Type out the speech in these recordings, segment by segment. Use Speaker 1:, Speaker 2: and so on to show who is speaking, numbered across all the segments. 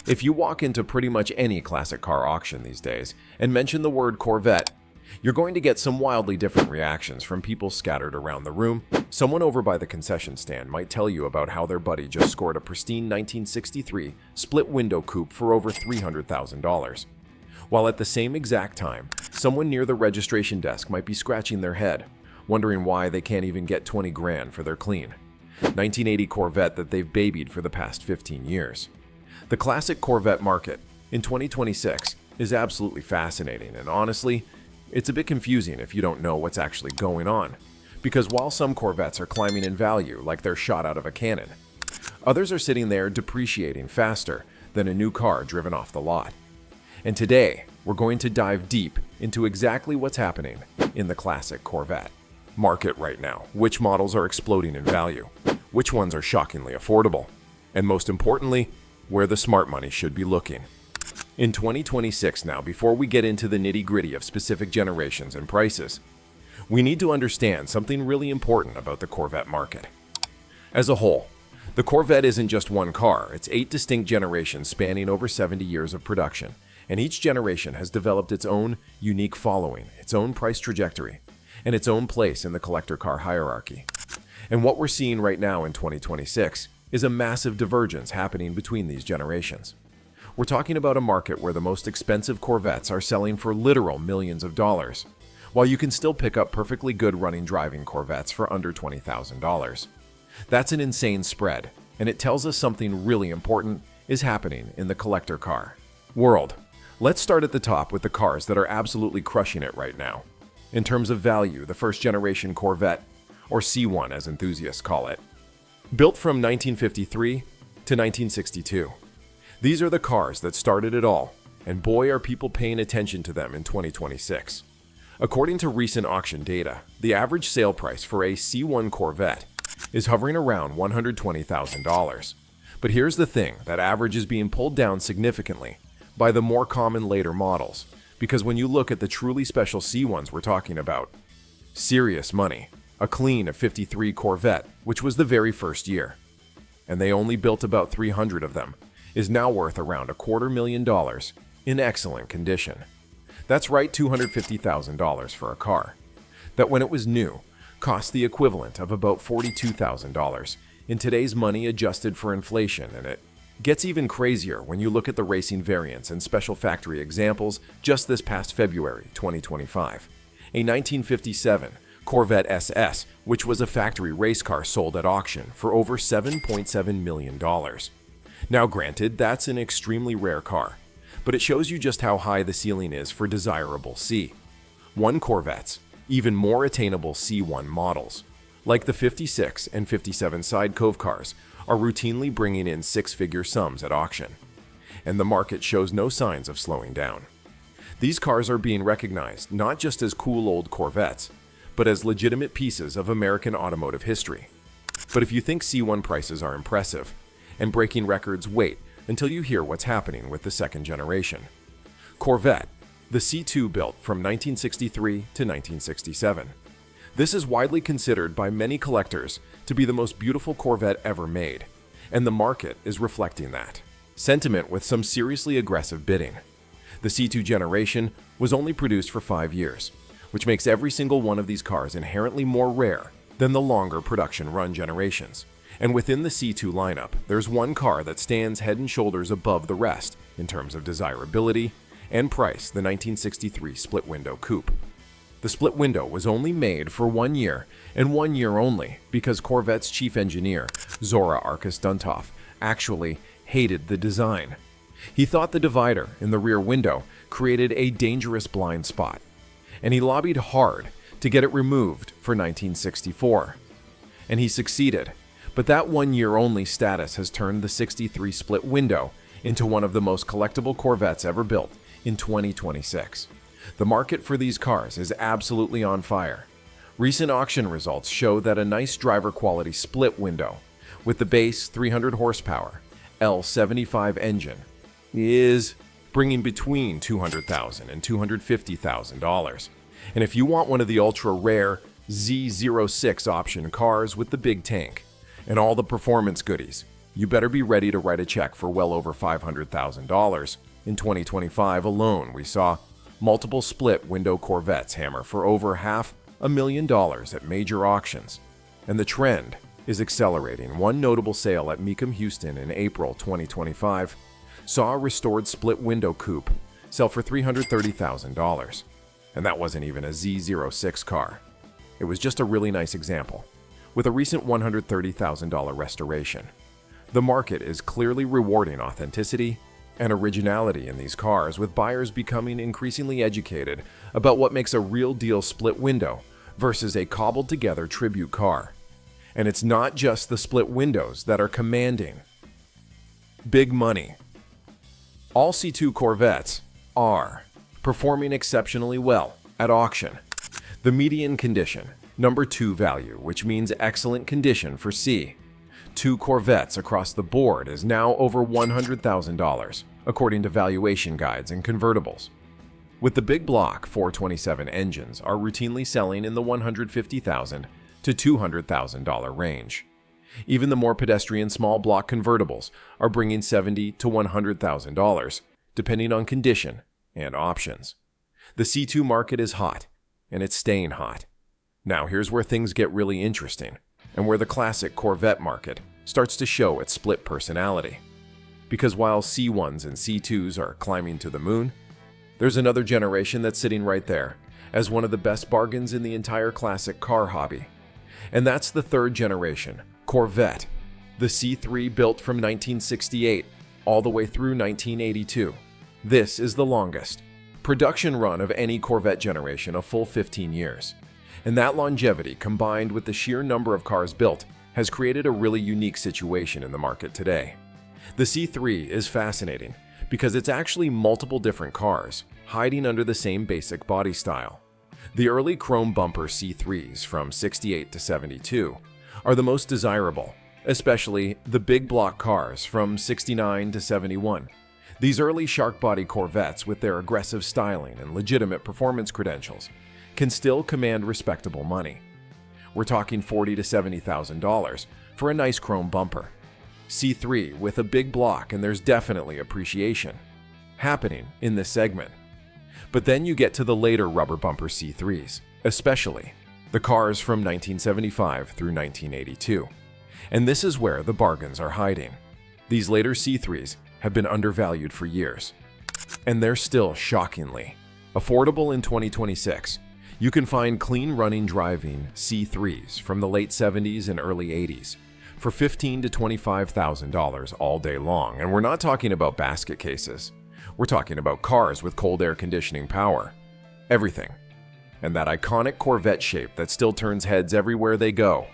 Speaker 1: If you walk into pretty much any classic car auction these days and mention the word Corvette, you're going to get some wildly different reactions from people scattered around the room. Someone over by the concession stand might tell you about how their buddy just scored a pristine 1963 split-window coupe for over $300,000. While at the same exact time, someone near the registration desk might be scratching their head, wondering why they can't even get 20 grand for their clean 1980 Corvette that they've babied for the past 15 years. The classic Corvette market in 2026 is absolutely fascinating, and honestly, it's a bit confusing if you don't know what's actually going on, because while some Corvettes are climbing in value like they're shot out of a cannon, others are sitting there depreciating faster than a new car driven off the lot. And today, we're going to dive deep into exactly what's happening in the classic Corvette market right now, which models are exploding in value, which ones are shockingly affordable, and most importantly, where the smart money should be looking. In 2026 now, before we get into the nitty-gritty of specific generations and prices, we need to understand something really important about the Corvette market. As a whole, the Corvette isn't just one car, it's 8 distinct generations spanning over 70 years of production, and each generation has developed its own unique following, its own price trajectory, and its own place in the collector car hierarchy. And what we're seeing right now in 2026 is a massive divergence happening between these generations. We're talking about a market where the most expensive Corvettes are selling for literal millions of dollars, while you can still pick up perfectly good running driving Corvettes for under $20,000. That's an insane spread, and it tells us something really important is happening in the collector car world. Let's start at the top with the cars that are absolutely crushing it right now. In terms of value, the first generation Corvette, or C1 as enthusiasts call it, built from 1953 to 1962. These are the cars that started it all, and boy are people paying attention to them in 2026. According to recent auction data, the average sale price for a C1 Corvette is hovering around $120,000. But here's the thing, that average is being pulled down significantly by the more common later models, because when you look at the truly special C1s we're talking about, serious money. A clean of 53 Corvette, which was the very first year, and they only built about 300 of them, is now worth around $250,000 in excellent condition. That's right, $250,000 for a car that when it was new cost the equivalent of about $42,000 in today's money adjusted for inflation, and it gets even crazier when you look at the racing variants and special factory examples just this past February 2025. A 1957 Corvette SS, which was a factory race car, sold at auction for over $7.7 million. Now granted, that's an extremely rare car, but it shows you just how high the ceiling is for desirable C1 Corvettes, even more attainable C1 models, like the 56 and 57 side cove cars, are routinely bringing in six-figure sums at auction, and the market shows no signs of slowing down. These cars are being recognized not just as cool old Corvettes, but as legitimate pieces of American automotive history. But if you think C1 prices are impressive and breaking records, wait until you hear what's happening with the second generation. Corvette, the C2 built from 1963 to 1967. This is widely considered by many collectors to be the most beautiful Corvette ever made, and the market is reflecting that sentiment with some seriously aggressive bidding. The C2 generation was only produced for 5 years, which makes every single one of these cars inherently more rare than the longer production run generations. And within the C2 lineup, there's one car that stands head and shoulders above the rest in terms of desirability and price, the 1963 split-window coupe. The split window was only made for 1 year, and 1 year only, because Corvette's chief engineer, Zora Arkus Duntov, actually hated the design. He thought the divider in the rear window created a dangerous blind spot, and he lobbied hard to get it removed for 1964. And he succeeded, but that 1 year only status has turned the 63 split window into one of the most collectible Corvettes ever built in 2026. The market for these cars is absolutely on fire. Recent auction results show that a nice driver quality split window with the base 300 horsepower L75 engine is bringing between $200,000 and $250,000. And if you want one of the ultra-rare Z06 option cars with the big tank and all the performance goodies, you better be ready to write a check for well over $500,000. In 2025 alone, we saw multiple split window Corvettes hammer for over $500,000 at major auctions. And the trend is accelerating. One notable sale at Mecum Houston in April 2025 saw a restored split window coupe sell for $330,000. And that wasn't even a Z06 car. It was just a really nice example, with a recent $130,000 restoration. The market is clearly rewarding authenticity and originality in these cars, with buyers becoming increasingly educated about what makes a real deal split window versus a cobbled together tribute car. And it's not just the split windows that are commanding big money. All C2 Corvettes are performing exceptionally well at auction. The median condition, number 2 value, which means excellent condition for C2 Corvettes across the board, is now over $100,000, according to valuation guides and convertibles. With the big block 427 engines are routinely selling in the $150,000 to $200,000 range. Even the more pedestrian small block convertibles are bringing $70,000 to $100,000, depending on condition and options. The C2 market is hot, and it's staying hot. Now here's where things get really interesting, and where the classic Corvette market starts to show its split personality. Because while C1s and C2s are climbing to the moon, there's another generation that's sitting right there as one of the best bargains in the entire classic car hobby. And that's the third generation, Corvette, the C3 built from 1968 all the way through 1982. This is the longest production run of any Corvette generation, a full 15 years. And that longevity, combined with the sheer number of cars built, has created a really unique situation in the market today. The C3 is fascinating because it's actually multiple different cars hiding under the same basic body style. The early chrome bumper C3s from 68 to 72 are the most desirable, especially the big block cars from 69 to 71. These early shark body Corvettes, with their aggressive styling and legitimate performance credentials, can still command respectable money. We're talking $40,000 to $70,000 for a nice chrome bumper. C3 with a big block, and there's definitely appreciation happening in this segment. But then you get to the later rubber bumper C3s, especially the cars from 1975 through 1982. And this is where the bargains are hiding. These later C3s have been undervalued for years, and they're still shockingly affordable in 2026. You can find clean running driving C3s from the late 70s and early 80s for $15,000 to $25,000 all day long. And we're not talking about basket cases. We're talking about cars with cold air conditioning power. Everything. And that iconic Corvette shape that still turns heads everywhere they go.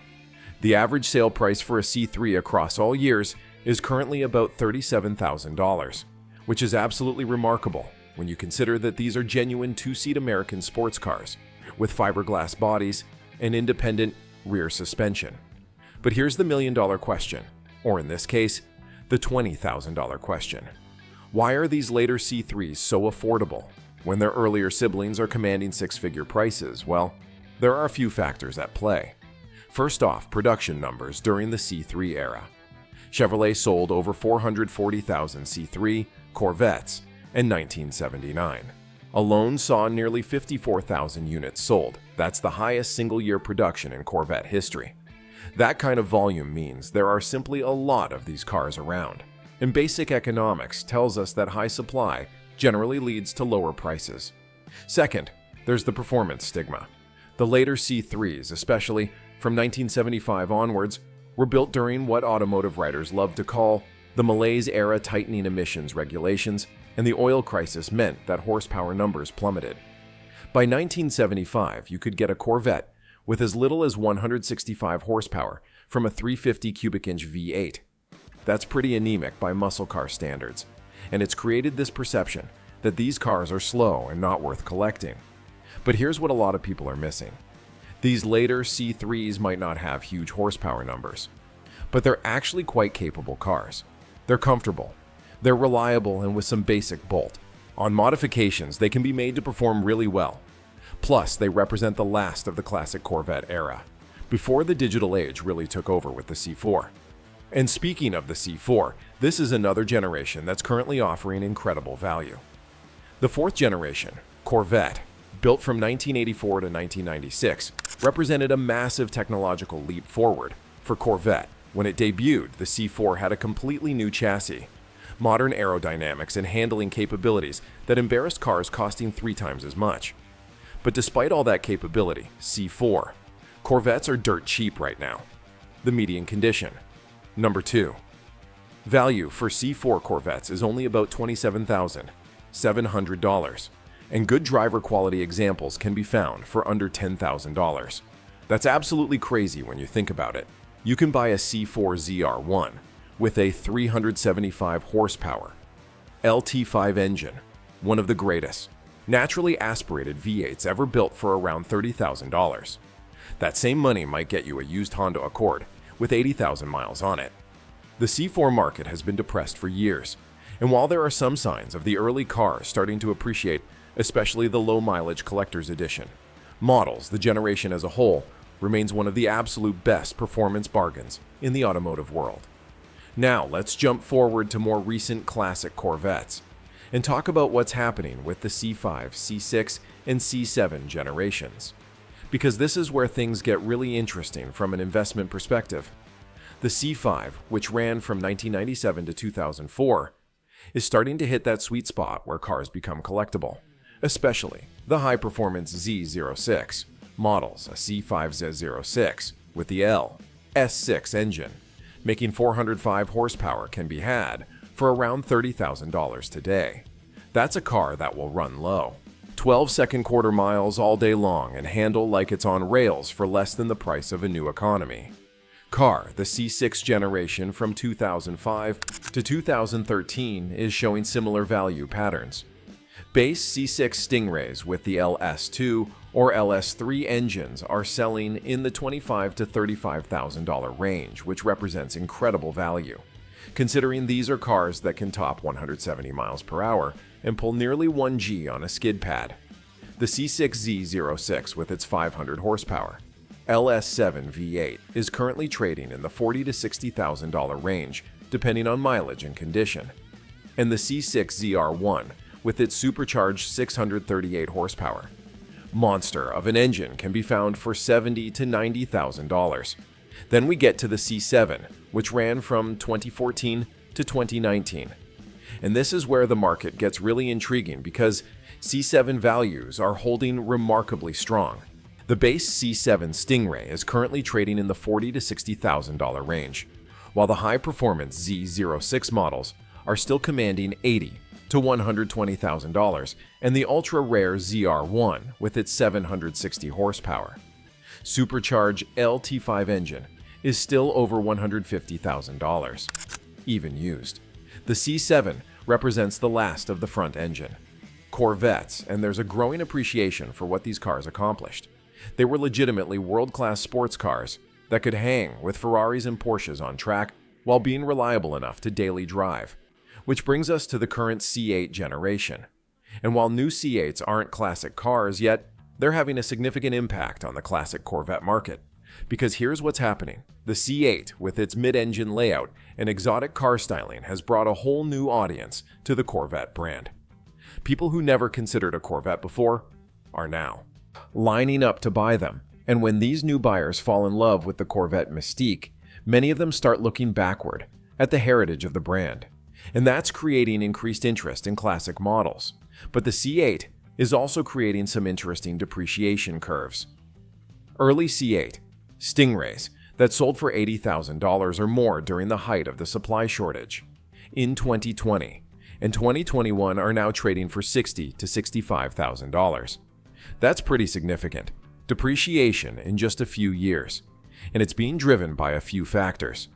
Speaker 1: The average sale price for a C3 across all years is currently about $37,000, which is absolutely remarkable when you consider that these are genuine two-seat American sports cars with fiberglass bodies and independent rear suspension. But here's the million-dollar question, or in this case, the $20,000 question. Why are these later C3s so affordable when their earlier siblings are commanding six-figure prices? Well, there are a few factors at play. First off, production numbers during the C3 era. Chevrolet sold over 440,000 C3 Corvettes in 1979. Alone saw nearly 54,000 units sold. That's the highest single-year production in Corvette history. That kind of volume means there are simply a lot of these cars around. And basic economics tells us that high supply generally leads to lower prices. Second, there's the performance stigma. The later C3s, especially from 1975 onwards, were built during what automotive writers love to call the malaise-era tightening emissions regulations, and the oil crisis meant that horsepower numbers plummeted. By 1975, you could get a Corvette with as little as 165 horsepower from a 350 cubic inch V8. That's pretty anemic by muscle car standards, and it's created this perception that these cars are slow and not worth collecting. But here's what a lot of people are missing. These later C3s might not have huge horsepower numbers, but they're actually quite capable cars. They're comfortable, they're reliable, and with some basic bolt. On modifications, they can be made to perform really well. Plus, they represent the last of the classic Corvette era, before the digital age really took over with the C4. And speaking of the C4, this is another generation that's currently offering incredible value. The fourth generation, Corvette, built from 1984 to 1996, represented a massive technological leap forward. For Corvette, when it debuted, the C4 had a completely new chassis, modern aerodynamics, and handling capabilities that embarrassed cars costing 3 times as much. But despite all that capability, C4, Corvettes are dirt cheap right now. The median condition. Number 2. Value for C4 Corvettes is only about $27,700, and good driver quality examples can be found for under $10,000. That's absolutely crazy when you think about it. You can buy a C4 ZR1 with a 375 horsepower LT5 engine, one of the greatest naturally aspirated V8s ever built, for around $30,000. That same money might get you a used Honda Accord with 80,000 miles on it. The C4 market has been depressed for years, and while there are some signs of the early cars starting to appreciate, especially the low-mileage collector's edition models, the generation as a whole remains one of the absolute best performance bargains in the automotive world. Now, let's jump forward to more recent classic Corvettes and talk about what's happening with the C5, C6, and C7 generations, because this is where things get really interesting from an investment perspective. The C5, which ran from 1997 to 2004, is starting to hit that sweet spot where cars become collectible, especially the high-performance Z06 models, a C5Z06 with the LS6 engine, making 405 horsepower, can be had for around $30,000 today. That's a car that will run low, 12-second quarter miles all day long, and handle like it's on rails for less than the price of a new economy car. The C6 generation from 2005 to 2013 is showing similar value patterns. Base C6 Stingrays with the LS2 or LS3 engines are selling in the $25,000 to $35,000 range, which represents incredible value, considering these are cars that can top 170 miles per hour and pull nearly 1 G on a skid pad. The C6Z06 with its 500 horsepower LS7 V8 is currently trading in the $40,000 to $60,000 range, depending on mileage and condition. And the C6ZR1 with its supercharged 638 horsepower monster of an engine can be found for $70,000 to $90,000. Then we get to the C7, which ran from 2014 to 2019. And this is where the market gets really intriguing, because C7 values are holding remarkably strong. The base C7 Stingray is currently trading in the $40,000 to $60,000 range, while the high-performance Z06 models are still commanding $80,000 to $120,000, and the ultra-rare ZR1 with its 760 horsepower supercharged LT5 engine is still over $150,000, even used. The C7 represents the last of the front engine Corvettes, and there's a growing appreciation for what these cars accomplished. They were legitimately world-class sports cars that could hang with Ferraris and Porsches on track while being reliable enough to daily drive. Which brings us to the current C8 generation. And while new C8s aren't classic cars yet, they're having a significant impact on the classic Corvette market. Because here's what's happening. The C8, with its mid-engine layout and exotic car styling, has brought a whole new audience to the Corvette brand. People who never considered a Corvette before are now lining up to buy them. And when these new buyers fall in love with the Corvette mystique, many of them start looking backward at the heritage of the brand. And that's creating increased interest in classic models. But the C8 is also creating some interesting depreciation curves. Early C8 Stingrays that sold for $80,000 or more during the height of the supply shortage in 2020 and 2021 are now trading for $60,000 to $65,000. That's pretty significant depreciation in just a few years, and it's being driven by a few factors.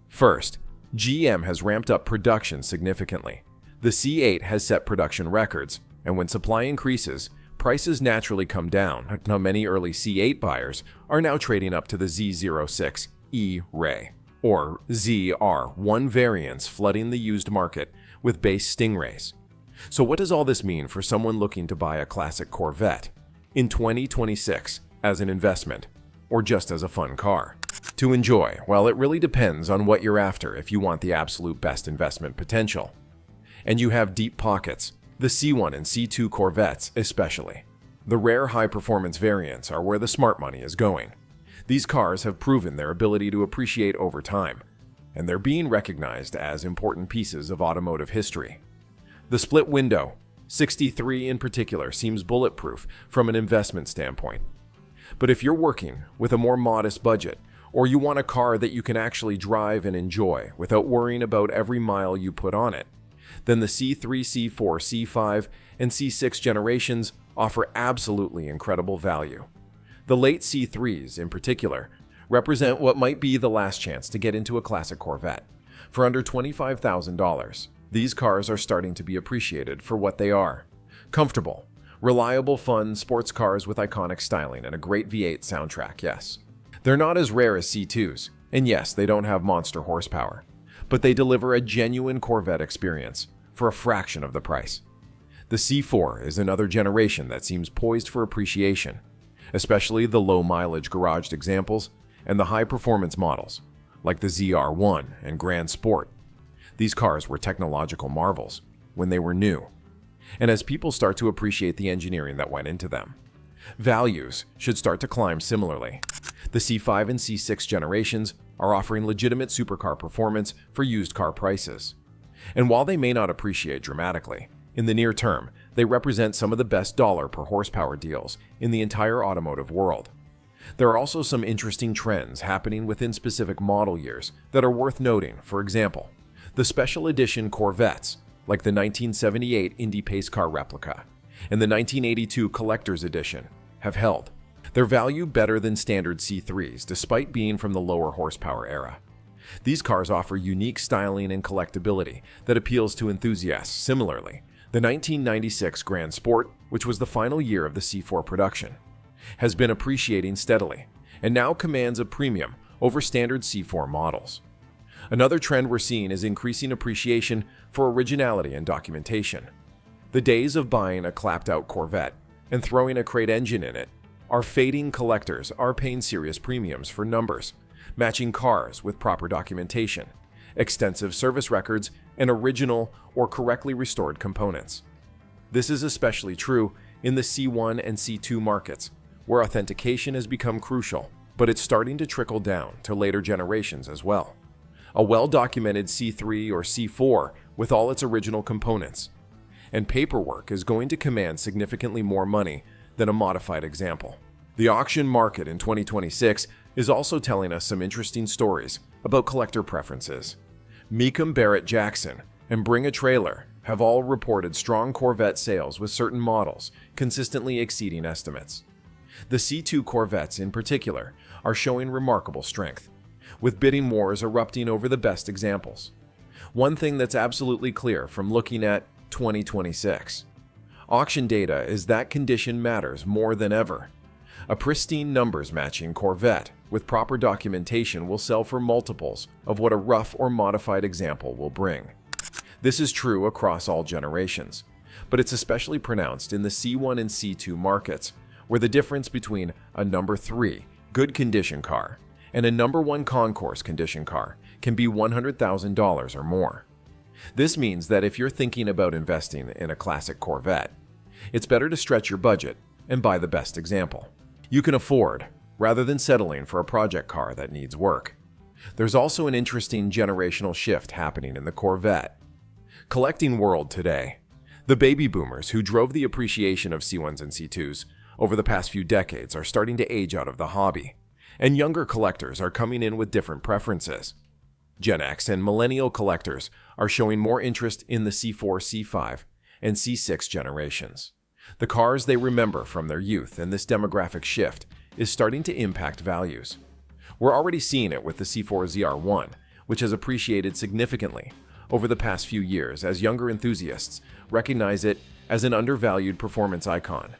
Speaker 1: First, GM has ramped up production significantly. The C8 has set production records, and when supply increases, prices naturally come down. Now many early C8 buyers are now trading up to the Z06 E-Ray or ZR1 variants, flooding the used market with base Stingrays. So what does all this mean for someone looking to buy a classic Corvette in 2026 as an investment or just as a fun car? To enjoy, well, it really depends on what you're after if you want the absolute best investment potential. And you have deep pockets, the C1 and C2 Corvettes especially. The rare high-performance variants are where the smart money is going. These cars have proven their ability to appreciate over time, and they're being recognized as important pieces of automotive history. The split window, 63 in particular, seems bulletproof from an investment standpoint. But if you're working with a more modest budget, or you want a car that you can actually drive and enjoy without worrying about every mile you put on it, then the C3, C4, C5, and C6 generations offer absolutely incredible value. The late C3s, in particular, represent what might be the last chance to get into a classic Corvette. For under $25,000, these cars are starting to be appreciated for what they are. Comfortable, reliable, fun sports cars with iconic styling and a great V8 soundtrack, yes. They're not as rare as C2s, and yes, they don't have monster horsepower, but they deliver a genuine Corvette experience for a fraction of the price. The C4 is another generation that seems poised for appreciation, especially the low-mileage garaged examples and the high-performance models, like the ZR1 and Grand Sport. These cars were technological marvels when they were new, and as people start to appreciate the engineering that went into them, values should start to climb similarly. The C5 and C6 generations are offering legitimate supercar performance for used car prices. And while they may not appreciate dramatically, in the near term, they represent some of the best dollar per horsepower deals in the entire automotive world. There are also some interesting trends happening within specific model years that are worth noting. For example, the special edition Corvettes, like the 1978 Indy Pace Car replica and the 1982 Collector's Edition, have held their value better than standard C3s despite being from the lower horsepower era. These cars offer unique styling and collectability that appeals to enthusiasts. Similarly, the 1996 Grand Sport, which was the final year of the C4 production, has been appreciating steadily and now commands a premium over standard C4 models. Another trend we're seeing is increasing appreciation for originality and documentation. The days of buying a clapped-out Corvette and throwing a crate engine in it are fading. Collectors are paying serious premiums for numbers, matching cars with proper documentation, extensive service records, and original or correctly restored components. This is especially true in the C1 and C2 markets, where authentication has become crucial, but it's starting to trickle down to later generations as well. A well-documented C3 or C4 with all its original components and paperwork is going to command significantly more money than a modified example. The auction market in 2026 is also telling us some interesting stories about collector preferences. Meekum Barrett Jackson and Bring a Trailer have all reported strong Corvette sales with certain models consistently exceeding estimates. The C2 Corvettes in particular are showing remarkable strength, with bidding wars erupting over the best examples. One thing that's absolutely clear from looking at 2026 auction data is that condition matters more than ever. A pristine numbers-matching Corvette with proper documentation will sell for multiples of what a rough or modified example will bring. This is true across all generations, but it's especially pronounced in the C1 and C2 markets, where the difference between a number 3 good condition car and a number 1 concourse condition car can be $100,000 or more. This means that if you're thinking about investing in a classic Corvette, it's better to stretch your budget and buy the best example you can afford, rather than settling for a project car that needs work. There's also an interesting generational shift happening in the Corvette collecting world today. The baby boomers who drove the appreciation of C1s and C2s over the past few decades are starting to age out of the hobby, and younger collectors are coming in with different preferences. Gen X and millennial collectors are showing more interest in the C4, C5, and C6 generations, the cars they remember from their youth, and this demographic shift is starting to impact values. We're already seeing it with the C4 ZR1, which has appreciated significantly over the past few years as younger enthusiasts recognize it as an undervalued performance icon.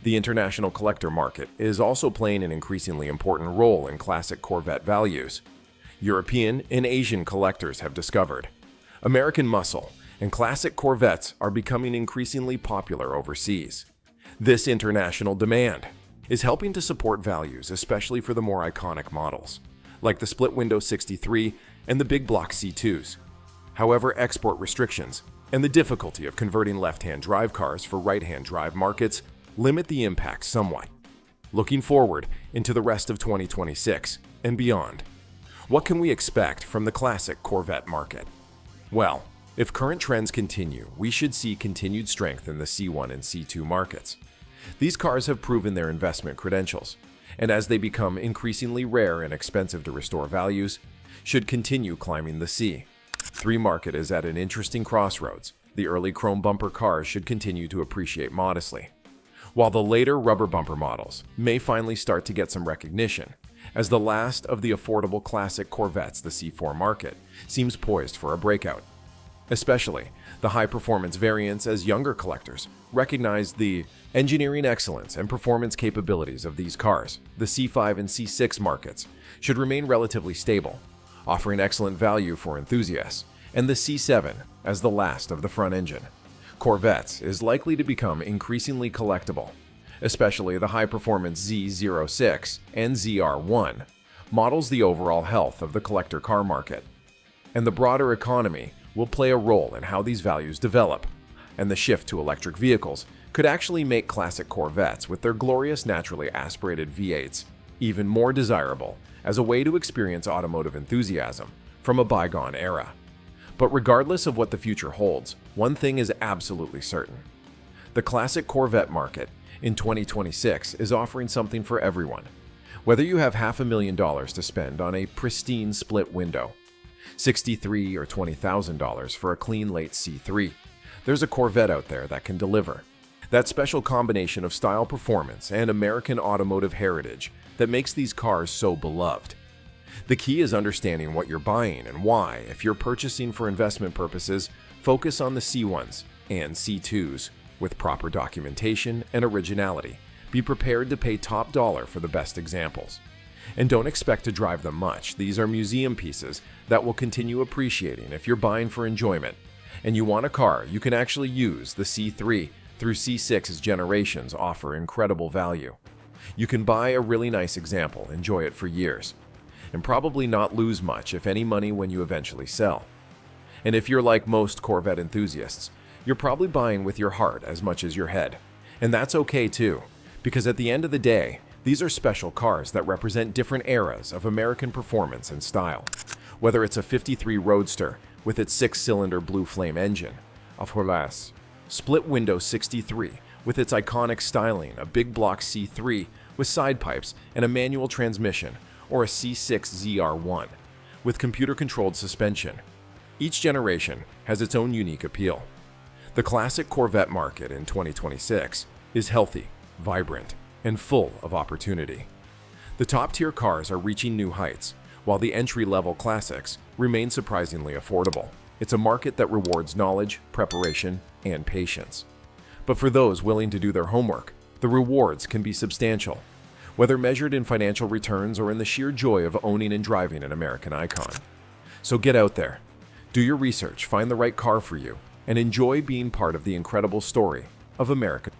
Speaker 1: The international collector market is also playing an increasingly important role in classic Corvette values. European and Asian collectors have discovered American muscle, and classic Corvettes are becoming increasingly popular overseas. This international demand is helping to support values, especially for the more iconic models. like the split-window 63 and the big block C2s. However, export restrictions and the difficulty of converting left-hand drive cars for right-hand drive markets limit the impact somewhat. Looking forward into the rest of 2026 and beyond, what can we expect from the classic Corvette market? Well, if current trends continue, we should see continued strength in the C1 and C2 markets. These cars have proven their investment credentials, and as they become increasingly rare and expensive to restore values, should continue climbing the C3 market is at an interesting crossroads. The early chrome bumper cars should continue to appreciate modestly, while the later rubber bumper models may finally start to get some recognition, as the last of the affordable classic Corvettes, the C4 market, seems poised for a breakout. Especially the high-performance variants, as younger collectors recognize the engineering excellence and performance capabilities of these cars. The C5 and C6 markets should remain relatively stable, offering excellent value for enthusiasts, and the C7 as the last of the front-engine Corvettes is likely to become increasingly collectible, especially the high-performance Z06 and ZR1 models. The overall health of the collector car market and the broader economy will play a role in how these values develop, and the shift to electric vehicles could actually make classic Corvettes with their glorious naturally aspirated V8s even more desirable as a way to experience automotive enthusiasm from a bygone era. But regardless of what the future holds, one thing is absolutely certain. The classic Corvette market in 2026 is offering something for everyone. Whether you have $500,000 to spend on a pristine split window, $63,000 or $20,000 for a clean late C3, there's a Corvette out there that can deliver. That special combination of style, performance, and American automotive heritage that makes these cars so beloved. The key is understanding what you're buying and why. If you're purchasing for investment purposes, focus on the C1s and C2s with proper documentation and originality. Be prepared to pay top dollar for the best examples. And don't expect to drive them much. These are museum pieces that will continue appreciating. If you're buying for enjoyment and you want a car you can actually use, the C3 through C6 generations offer incredible value. You can buy a really nice example, enjoy it for years, and probably not lose much, if any, money when you eventually sell. And if you're like most Corvette enthusiasts, you're probably buying with your heart as much as your head. And that's okay too, because at the end of the day, these are special cars that represent different eras of American performance and style. Whether it's a 53 Roadster with its 6-cylinder blue flame engine, a Corvette split-window 63 with its iconic styling, a big block C3 with side pipes and a manual transmission, or a C6 ZR1 with computer-controlled suspension. Each generation has its own unique appeal. The classic Corvette market in 2026 is healthy, vibrant, and full of opportunity. The top-tier cars are reaching new heights, while the entry-level classics remain surprisingly affordable. It's a market that rewards knowledge, preparation, and patience. But for those willing to do their homework, the rewards can be substantial, whether measured in financial returns or in the sheer joy of owning and driving an American icon. So get out there, do your research, find the right car for you, and enjoy being part of the incredible story of America.